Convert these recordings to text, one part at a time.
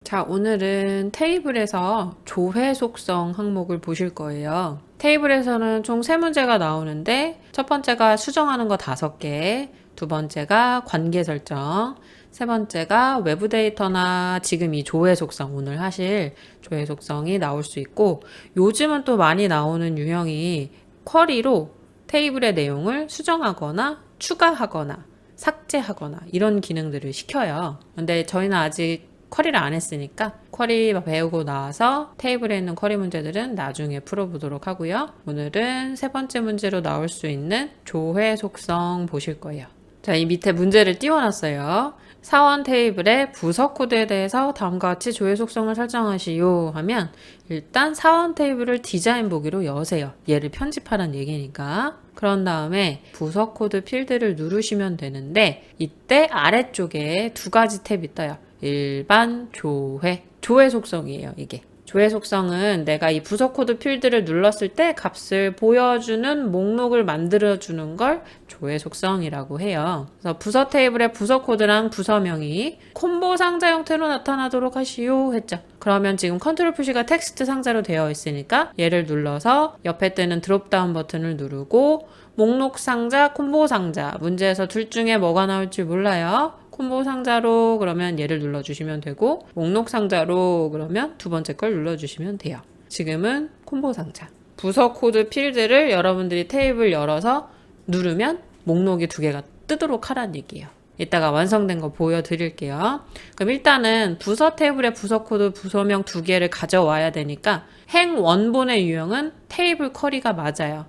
자, 오늘은 테이블에서 조회 속성 항목을 보실 거예요. 테이블에서는 총 3문제가 나오는데 첫 번째가 수정하는 거 5개, 두 번째가 관계 설정, 세 번째가 외부 데이터나 지금 이 조회 속성, 오늘 하실 조회 속성이 나올 수 있고, 요즘은 또 많이 나오는 유형이 쿼리로 테이블의 내용을 수정하거나 추가하거나 삭제하거나 이런 기능들을 시켜요. 근데 저희는 아직 쿼리를 안 했으니까 쿼리 배우고 나서 테이블에 있는 쿼리 문제들은 나중에 풀어보도록 하고요. 오늘은 세 번째 문제로 나올 수 있는 조회 속성 보실 거예요. 자, 이 밑에 문제를 띄워놨어요. 사원 테이블의 부서 코드에 대해서 다음과 같이 조회 속성을 설정하시오 하면 일단 사원 테이블을 디자인 보기로 여세요. 얘를 편집하라는 얘기니까. 그런 다음에 부서 코드 필드를 누르시면 되는데 이때 아래쪽에 2가지 탭이 떠요. 일반, 조회 속성이에요, 이게. 조회 속성은 내가 이 부서 코드 필드를 눌렀을 때 값을 보여주는 목록을 만들어주는 걸 조회 속성이라고 해요. 그래서 부서 테이블의 부서 코드랑 부서명이 콤보 상자 형태로 나타나도록 하시오 했죠. 그러면 지금 컨트롤 표시가 텍스트 상자로 되어 있으니까 얘를 눌러서 옆에 뜨는 드롭다운 버튼을 누르고 목록 상자, 콤보 상자, 문제에서 둘 중에 뭐가 나올지 몰라요. 콤보 상자로 그러면 얘를 눌러주시면 되고 목록 상자로 그러면 두 번째 걸 눌러주시면 돼요. 지금은 콤보 상자. 부서 코드 필드를 여러분들이 테이블 열어서 누르면 목록이 2개가 뜨도록 하라는 얘기예요. 이따가 완성된 거 보여드릴게요. 그럼 일단은 부서 테이블의 부서 코드 부서명 2개를 가져와야 되니까 행 원본의 유형은 테이블 쿼리가 맞아요.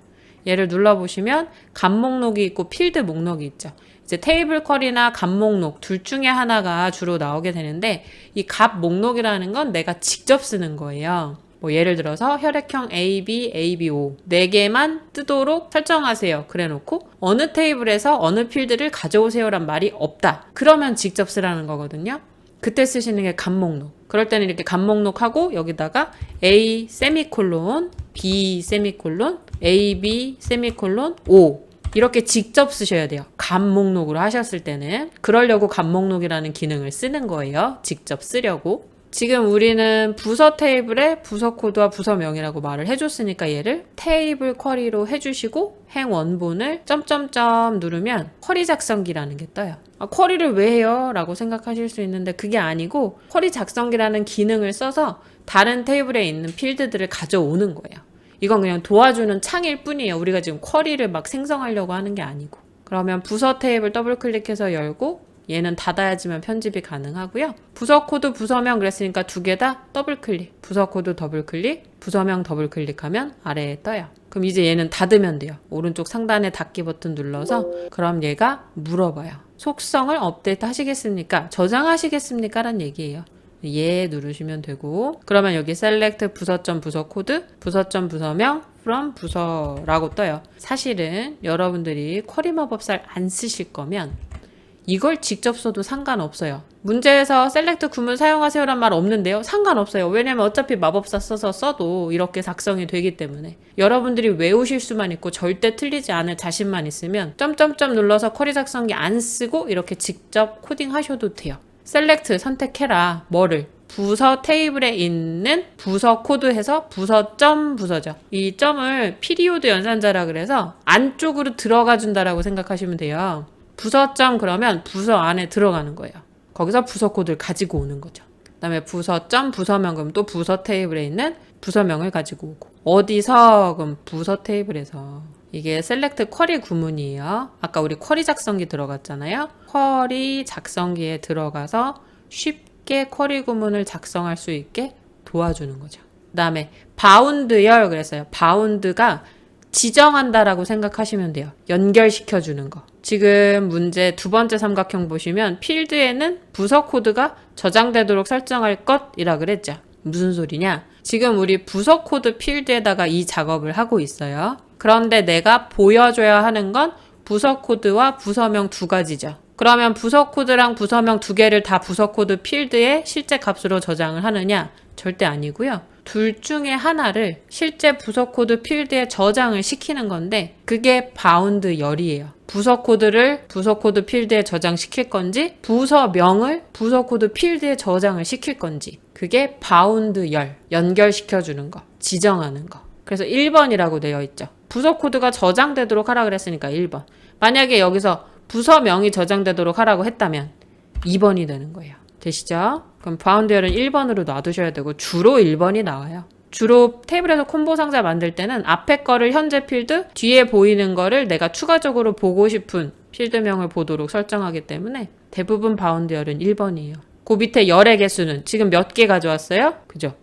얘를 눌러보시면 값 목록이 있고 필드 목록이 있죠. 이제 테이블 쿼리나 값 목록 둘 중에 하나가 주로 나오게 되는데 이 값 목록이라는 건 내가 직접 쓰는 거예요. 뭐 예를 들어서 혈액형 AB, ABO 4개만 뜨도록 설정하세요. 그래 놓고 어느 테이블에서 어느 필드를 가져오세요란 말이 없다. 그러면 직접 쓰라는 거거든요. 그때 쓰시는 게 값 목록. 그럴 때는 이렇게 값 목록하고 여기다가 A 세미콜론, B 세미콜론, AB 세미콜론, O 이렇게 직접 쓰셔야 돼요. 값 목록으로 하셨을 때는. 그러려고 값 목록이라는 기능을 쓰는 거예요. 직접 쓰려고. 지금 우리는 부서 테이블에 부서 코드와 부서명이라고 말을 해줬으니까 얘를 테이블 쿼리로 해주시고 행 원본을 점점점 누르면 쿼리 작성기라는 게 떠요. 쿼리를 왜 해요? 라고 생각하실 수 있는데 그게 아니고 쿼리 작성기라는 기능을 써서 다른 테이블에 있는 필드들을 가져오는 거예요. 이건 그냥 도와주는 창일 뿐이에요. 우리가 지금 쿼리를 막 생성하려고 하는 게 아니고. 그러면 부서 테이블 더블 클릭해서 열고 얘는 닫아야지만 편집이 가능하고요. 부서 코드 부서명 그랬으니까 2개 다 더블 클릭. 부서 코드 더블 클릭, 부서명 더블 클릭하면 아래에 떠요. 그럼 이제 얘는 닫으면 돼요. 오른쪽 상단에 닫기 버튼 눌러서 그럼 얘가 물어봐요. 속성을 업데이트 하시겠습니까? 저장하시겠습니까? 라는 얘기예요. 예 누르시면 되고 그러면 여기 select 부서점 부서 코드 부서점 부서명 from 부서라고 떠요. 사실은 여러분들이 쿼리 마법사를 안 쓰실 거면 이걸 직접 써도 상관없어요. 문제에서 select 구문 사용하세요란 말 없는데요. 상관없어요. 왜냐면 어차피 마법사 써도 이렇게 작성이 되기 때문에 여러분들이 외우실 수만 있고 절대 틀리지 않을 자신만 있으면 점점점 눌러서 쿼리 작성기 안 쓰고 이렇게 직접 코딩 하셔도 돼요. select 선택해라. 뭐를? 부서 테이블에 있는 부서 코드해서 부서점 부서죠. 이 점을 피리오드 연산자라 그래서 안쪽으로 들어가 준다라고 생각하시면 돼요. 부서점 그러면 부서 안에 들어가는 거예요. 거기서 부서 코드를 가지고 오는 거죠. 그 다음에 부서점 부서명 그럼 또 부서 테이블에 있는 부서명을 가지고 오고 어디서? 그럼 부서 테이블에서. 이게 셀렉트 쿼리 구문이에요. 아까 우리 쿼리 작성기 들어갔잖아요. 쿼리 작성기에 들어가서 쉽게 쿼리 구문을 작성할 수 있게 도와주는 거죠. 그 다음에 바운드열 그랬어요. 바운드가 지정한다라고 생각하시면 돼요. 연결시켜주는 거. 지금 문제 2번째 삼각형 보시면 필드에는 부서 코드가 저장되도록 설정할 것이라 그랬죠. 무슨 소리냐? 지금 우리 부서 코드 필드에다가 이 작업을 하고 있어요. 그런데 내가 보여줘야 하는 건 부서 코드와 부서명 2가지죠. 그러면 부서 코드랑 부서명 2개를 다 부서 코드 필드에 실제 값으로 저장을 하느냐? 절대 아니고요. 둘 중에 하나를 실제 부서 코드 필드에 저장을 시키는 건데 그게 바운드 열이에요. 부서 코드를 부서 코드 필드에 저장시킬 건지 부서명을 부서 코드 필드에 저장을 시킬 건지 그게 바운드 열, 연결시켜주는 거, 지정하는 거. 그래서 1번이라고 되어 있죠. 부서 코드가 저장되도록 하라 그랬으니까 1번. 만약에 여기서 부서명이 저장되도록 하라고 했다면 2번이 되는 거예요. 되시죠? 그럼 바운드열은 1번으로 놔두셔야 되고 주로 1번이 나와요. 주로 테이블에서 콤보 상자 만들 때는 앞에 거를 현재 필드, 뒤에 보이는 거를 내가 추가적으로 보고 싶은 필드명을 보도록 설정하기 때문에 대부분 바운드열은 1번이에요. 그 밑에 열의 개수는 지금 몇 개 가져왔어요? 그죠?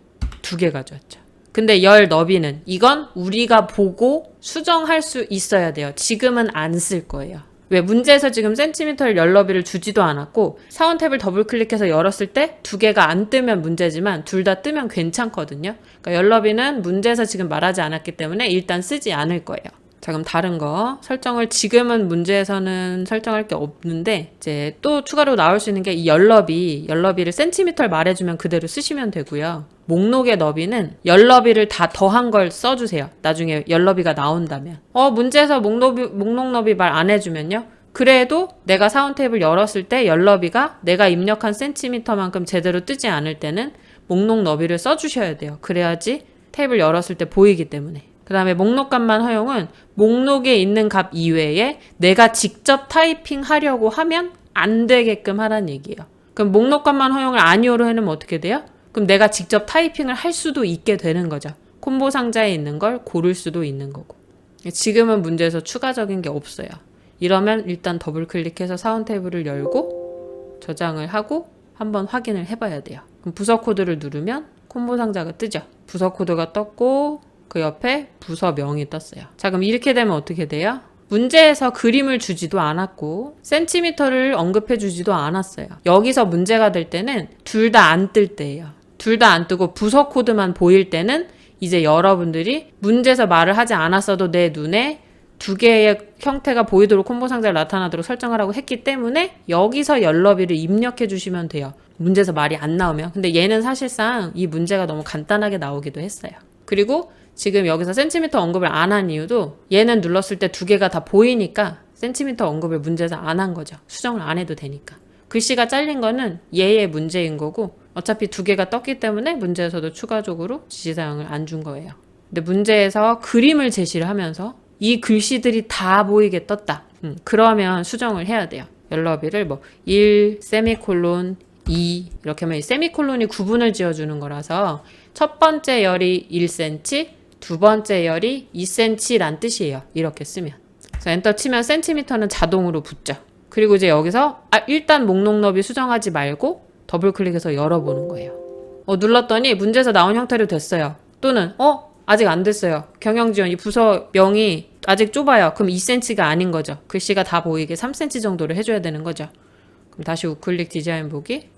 2개 가져왔죠. 근데 열 너비는 이건 우리가 보고 수정할 수 있어야 돼요. 지금은 안 쓸 거예요. 왜? 문제에서 지금 센티미터를 열 너비를 주지도 않았고 사원 탭을 더블 클릭해서 열었을 때 2개가 안 뜨면 문제지만 둘 다 뜨면 괜찮거든요. 그러니까 열 너비는 문제에서 지금 말하지 않았기 때문에 일단 쓰지 않을 거예요. 자, 그럼 다른 거 설정을 지금은 문제에서는 설정할 게 없는데 이제 또 추가로 나올 수 있는 게 이 열너비를 센티미터를 말해주면 그대로 쓰시면 되고요. 목록의 너비는 열너비를 다 더한 걸 써주세요. 나중에 열너비가 나온다면. 문제에서 목록 너비 말 안 해주면요. 그래도 내가 사원 탭을 열었을 때 열너비가 내가 입력한 센티미터만큼 제대로 뜨지 않을 때는 목록 너비를 써주셔야 돼요. 그래야지 탭을 열었을 때 보이기 때문에. 그 다음에 목록값만 허용은 목록에 있는 값 이외에 내가 직접 타이핑 하려고 하면 안 되게끔 하라는 얘기예요. 그럼 목록값만 허용을 아니오로 해놓으면 어떻게 돼요? 그럼 내가 직접 타이핑을 할 수도 있게 되는 거죠. 콤보 상자에 있는 걸 고를 수도 있는 거고. 지금은 문제에서 추가적인 게 없어요. 이러면 일단 더블 클릭해서 사원 탭을 열고 저장을 하고 한번 확인을 해봐야 돼요. 그럼 부서 코드를 누르면 콤보 상자가 뜨죠. 부서 코드가 떴고 그 옆에 부서명이 떴어요. 자, 그럼 이렇게 되면 어떻게 돼요? 문제에서 그림을 주지도 않았고 센티미터를 언급해 주지도 않았어요. 여기서 문제가 될 때는 둘 다 안 뜰 때예요. 둘 다 안 뜨고 부서 코드만 보일 때는 이제 여러분들이 문제에서 말을 하지 않았어도 내 눈에 2개의 형태가 보이도록 콤보 상자를 나타나도록 설정하라고 했기 때문에 여기서 열너비를 입력해 주시면 돼요. 문제에서 말이 안 나오면. 근데 얘는 사실상 이 문제가 너무 간단하게 나오기도 했어요. 그리고 지금 여기서 센티미터 언급을 안 한 이유도 얘는 눌렀을 때 2개가 다 보이니까 센티미터 언급을 문제에서 안 한 거죠. 수정을 안 해도 되니까. 글씨가 잘린 거는 얘의 문제인 거고 어차피 2개가 떴기 때문에 문제에서도 추가적으로 지시사항을 안 준 거예요. 근데 문제에서 그림을 제시를 하면서 이 글씨들이 다 보이게 떴다. 그러면 수정을 해야 돼요. 열너비를 1, 세미콜론, 2 이렇게 하면 이 세미콜론이 구분을 지어주는 거라서 첫 번째 열이 1cm, 두 번째 열이 2cm란 뜻이에요. 이렇게 쓰면. 그래서 엔터 치면 센티미터는 자동으로 붙죠. 그리고 이제 여기서 일단 목록 너비 수정하지 말고 더블 클릭해서 열어보는 거예요. 눌렀더니 문제에서 나온 형태로 됐어요. 또는 아직 안 됐어요. 경영지원 이 부서명이 아직 좁아요. 그럼 2cm가 아닌 거죠. 글씨가 다 보이게 3cm 정도를 해줘야 되는 거죠. 그럼 다시 우클릭 디자인 보기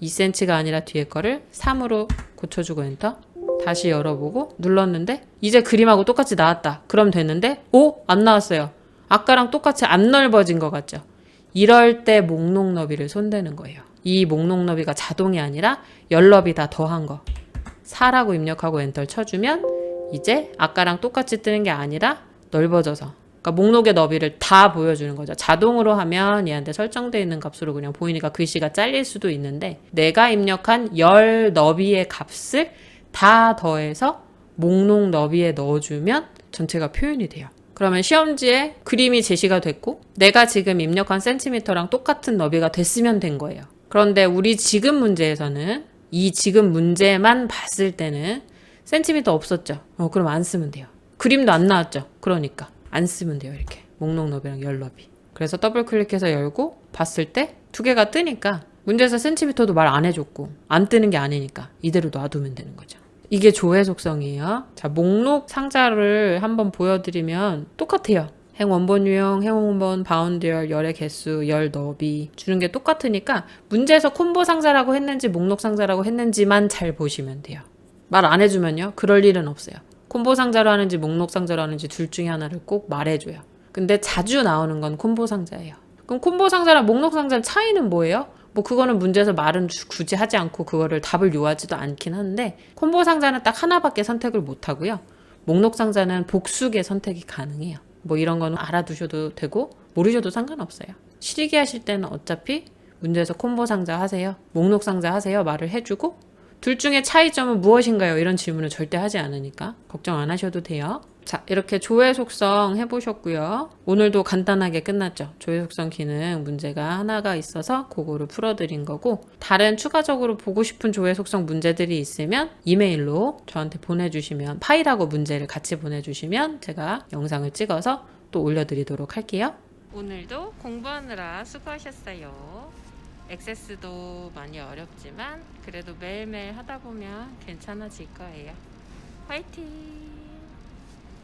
2cm가 아니라 뒤에 거를 3으로 고쳐주고 엔터. 다시 열어보고 눌렀는데 이제 그림하고 똑같이 나왔다. 그럼 됐는데 안 나왔어요. 아까랑 똑같이 안 넓어진 것 같죠. 이럴 때 목록 너비를 손대는 거예요. 이 목록 너비가 자동이 아니라 열너비 다 더한 거 4라고 입력하고 엔터 쳐주면 이제 아까랑 똑같이 뜨는 게 아니라 넓어져서 그러니까 목록의 너비를 다 보여주는 거죠. 자동으로 하면 얘한테 설정되어 있는 값으로 그냥 보이니까 글씨가 잘릴 수도 있는데 내가 입력한 열 너비의 값을 다 더해서 목록 너비에 넣어주면 전체가 표현이 돼요. 그러면 시험지에 그림이 제시가 됐고 내가 지금 입력한 센티미터랑 똑같은 너비가 됐으면 된 거예요. 그런데 우리 지금 문제에서는 이 지금 문제만 봤을 때는 센티미터 없었죠. 그럼 안 쓰면 돼요. 그림도 안 나왔죠. 그러니까 안 쓰면 돼요. 이렇게 목록 너비랑 열 너비. 그래서 더블 클릭해서 열고 봤을 때 2개가 뜨니까 문제에서 센티미터도 말 안 해줬고 안 뜨는 게 아니니까 이대로 놔두면 되는 거죠. 이게 조회 속성이에요. 자, 목록 상자를 한번 보여드리면 똑같아요. 행 원본 유형, 행 원본 바운드열, 열의 개수, 열 너비 주는 게 똑같으니까 문제에서 콤보 상자라고 했는지 목록 상자라고 했는지만 잘 보시면 돼요. 말 안 해주면요. 그럴 일은 없어요. 콤보 상자로 하는지 목록 상자로 하는지 둘 중에 하나를 꼭 말해줘요. 근데 자주 나오는 건 콤보 상자예요. 그럼 콤보 상자랑 목록 상자의 차이는 뭐예요? 뭐 그거는 문제에서 말은 굳이 하지 않고 그거를 답을 요하지도 않긴 한데, 콤보 상자는 딱 하나밖에 선택을 못 하고요. 목록 상자는 복수 개 선택이 가능해요. 뭐 이런 거는 알아두셔도 되고 모르셔도 상관없어요. 실기기 하실 때는 어차피 문제에서 콤보 상자 하세요, 목록 상자 하세요 말을 해주고, 둘 중에 차이점은 무엇인가요? 이런 질문을 절대 하지 않으니까 걱정 안 하셔도 돼요. 자, 이렇게 조회 속성 해보셨고요. 오늘도 간단하게 끝났죠. 조회 속성 기능 문제가 하나가 있어서 그거를 풀어드린 거고, 다른 추가적으로 보고 싶은 조회 속성 문제들이 있으면 이메일로 저한테 보내주시면, 파일하고 문제를 같이 보내주시면 제가 영상을 찍어서 또 올려드리도록 할게요. 오늘도 공부하느라 수고하셨어요. 액세스도 많이 어렵지만 그래도 매일매일 하다 보면 괜찮아질 거예요. 화이팅!